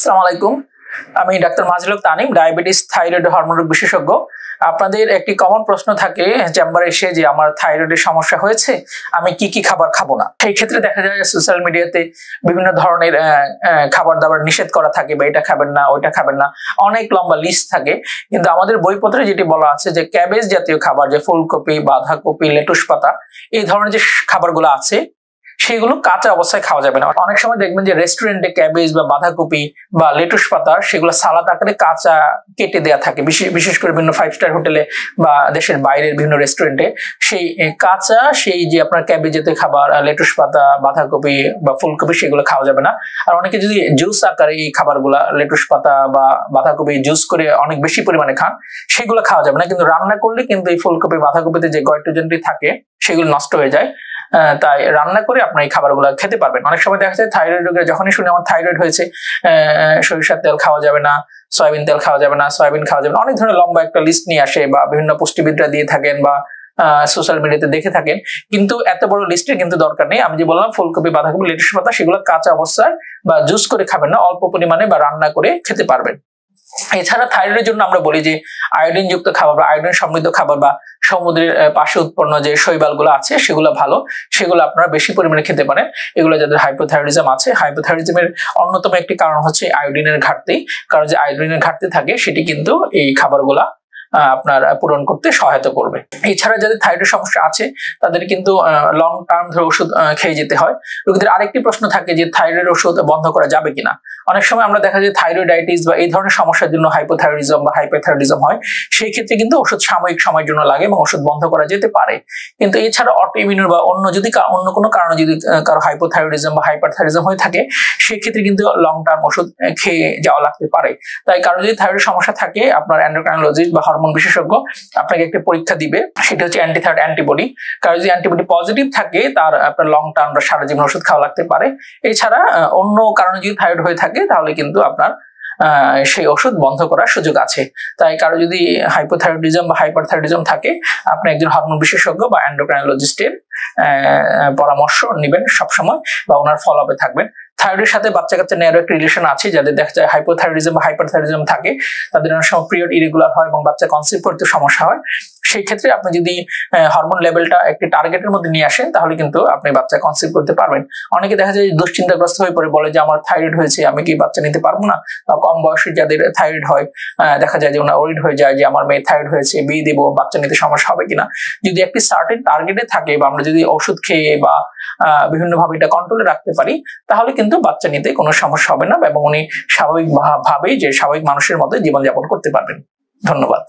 আসসালামু আলাইকুম। আমি ডাক্তার মাজলুল হক তানিম, ডায়াবেটিস, থাইরয়েড, হরমোন রোগ বিশেষজ্ঞ। আপনাদের একটি কমন প্রশ্ন থাকে চেম্বারে এসে যে আমার থাইরয়েডের সমস্যা হয়েছে, আমি কি কি খাবার খাবো না। সেই ক্ষেত্রে দেখা যায় সোশ্যাল মিডিয়াতে বিভিন্ন ধরনের খাবার দাবার নিষেধ করা থাকে, বা এটা খাবেন না, ওইটা খাবেন না, অনেক লম্বা লিস্ট থাকে। কিন্তু আমাদের বইপত্রে যেটি বলা আছে যে ক্যাবেজ জাতীয় খাবার, যে ফুলকপি, বাঁধাকপি, লেটুস পাতা, এই ধরনের যে খাবারগুলো আছে সেগুলো কাঁচা অবস্থায় খাওয়া যাবে না। অনেক সময় দেখবেন যে রেস্টুরেন্টে ক্যাবেজ বা বাঁধাকপি বা লেটুস পাতা সেগুলো সালাদ আকারে কাঁচা কেটে দেয়া থাকে, বিশেষ করে বিভিন্ন 5 স্টার হোটেলে বা দেশের বাইরের বিভিন্ন রেস্টুরেন্টে সেই কাঁচা সেই যে আপনার ক্যাবেজ জাতীয় খাবার, লেটুস পাতা, বাঁধাকপি বা ফুলকপি, সেগুলো খাওয়া যাবে না। আর অনেকে যদি জুস আকারে এই খাবারগুলা লেটুস পাতা বা বাঁধাকপি জুস করে অনেক বেশি পরিমাণে খান, সেগুলো খাওয়া যাবে না। কিন্তু রান্না করলে কিন্তু এই ফুলকপি বাঁধাকপিতে যে গয়টোজেনটি থাকে সেগুলো নষ্ট হয়ে যায়। তাই রান্না করে আপনার এই খাবারগুলো খেতে পারবেন। অনেক সময় দেখা যায় থাইরয়েড রোগীরা যখনই শুনে আমার থাইরয়েড হয়েছে, সরিষার তেল খাওয়া যাবে না, সয়াবিন তেল খাওয়া যাবে না, সয়াবিন খাওয়া যাবে না, অনেক ধরনের লম্বা একটা লিস্ট নিয়ে আসে, বা বিভিন্ন পুষ্টিবিদরা দিয়ে থাকেন বা সোশ্যাল মিডিয়াতে দেখে থাকেন। কিন্তু এত বড় লিস্টের কিন্তু দরকার নেই। আমি যে বললাম ফুলকপি, বাঁধাকপি, লেটুস পাতা, সেগুলো কাঁচা অবস্থায় বা জুস করে খাবেন না, অল্প পরিমাণে বা রান্না করে খেতে পারবেন। এছাড়া থাইরয়েডের জন্য আমরা বলি যে আয়োডিন যুক্ত খাবার বা আয়োডিন সমৃদ্ধ খাবার বা সমুদ্রের পাশে উৎপন্ন যে শৈবালগুলো আছে সেগুলো ভালো, সেগুলো আপনারা বেশি পরিমাণে খেতে পারেন। এগুলো যাদের হাইপোথাইরয়েডিজম আছে, হাইপোথাইরয়েডিজমের অন্যতম একটি কারণ হচ্ছে আয়োডিনের ঘাটতি। কারণ যে আয়োডিনের ঘাটতি থাকে সেটি কিন্তু এই খাবারগুলা আপনার পূরণ করতে সহায়তা করবে। এছাড়া যাদের থাইরয়েড সমস্যা আছে তাদের কিন্তু লং টার্ম ধরে ওষুধ খেয়ে যেতে হয়। রোগীদের আরেকটি প্রশ্ন থাকে যে থাইরয়েড ওষুধ বন্ধ করা যাবে কিনা। অনেক সময় আমরা দেখা যায় থাইরয়েডাইটিস বা এই ধরনের সমস্যার জন্য হাইপোথাইরয়েডিজম বা হাইপারথাইরয়েডিজম হয়, সেই ক্ষেত্রে কিন্তু ওষুধ সাময়িক সময়ের জন্য লাগে এবং ওষুধ বন্ধ করা যেতে পারে। কিন্তু এছাড়া অটোইমিউন বা অন্য কোনো কারণে যদি কারো হাইপোথাইরয়েডিজম বা হাইপারথাইরয়েডিজম হয়ে থাকে, সেই ক্ষেত্রে কিন্তু লং টার্ম ওষুধ খেয়ে যাওয়া লাগতে পারে। তাই কারো যদি থাইরয়েড সমস্যা থাকে, আপনার এন্ডোক্রাইনোলজিস্ট বা হরমোন বিশেষজ্ঞ আপনাকে একটা পরীক্ষা দিবে, সেটা হচ্ছে অ্যান্টিথাইরয়েড অ্যান্টিবডি। কারো যদি অ্যান্টিবডি পজিটিভ থাকে তার আপনার লং টার্ম বা সারা জীবন ওষুধ খাওয়া লাগতে পারে। এছাড়া অন্য কারণে যদি থাইরয়েড হয়ে থাকে তাহলে কিন্তু আপনার সেই ওষুধ বন্ধ করার সুযোগ আছে। তাই কারো যদি হাইপোথাইরয়েডিজম বা হাইপারথাইরয়েডিজম থাকে, আপনি একজন হরমোন বিশেষজ্ঞ বা এন্ডোক্রাইনোলজিস্টের পরামর্শ নেবেন সবসময়, বা ওনার ফলো আপে থাকবেন। থাইরয়েডের সাথে বাচ্চা কাচ্চা নেওয়ার একটা রিলেশন আছে। যাদের দেখা যায় হাইপোথাইরয়েডিজম বা হাইপারথাইরয়েডিজম থাকে তাদের অনেক সময় পিরিয়ড ইরেগুলার হয় এবং বাচ্চা কনসিভ করতে সমস্যা হয়। সেই ক্ষেত্রে আপনি যদি হরমোন লেভেলটা একটি টার্গেটের মধ্যে নিয়ে আসেন তাহলে কিন্তু আপনি বাচ্চা কনসিভ করতে পারবেন। অনেকে দেখা যায় দুশ্চিন্তাগ্রস্ত হয়ে পড়ে, বলে যে আমার থাইরয়েড হয়েছে, আমি কি বাচ্চা নিতে পারবো না। বা কম বয়সে যাদের থাইরয়েড হয়, দেখা যায় যে ওনারা ওরিড হয়ে যায় যে আমার মেয়ে থাইরয়েড হয়েছে, বিয়ে দেবো, বাচ্চা নিতে সমস্যা হবে কিনা। যদি একটি সার্টেন টার্গেটে থাকে বা আমরা যদি ওষুধ খেয়ে বা বিভিন্নভাবে এটা কন্ট্রোলে রাখতে পারি, তাহলে কিন্তু বাচ্চা নিতে কোনো সমস্যা হবে না এবং উনি স্বাভাবিক ভাবেই যে স্বাভাবিক মানুষের মতো জীবনযাপন করতে পারবেন। ধন্যবাদ।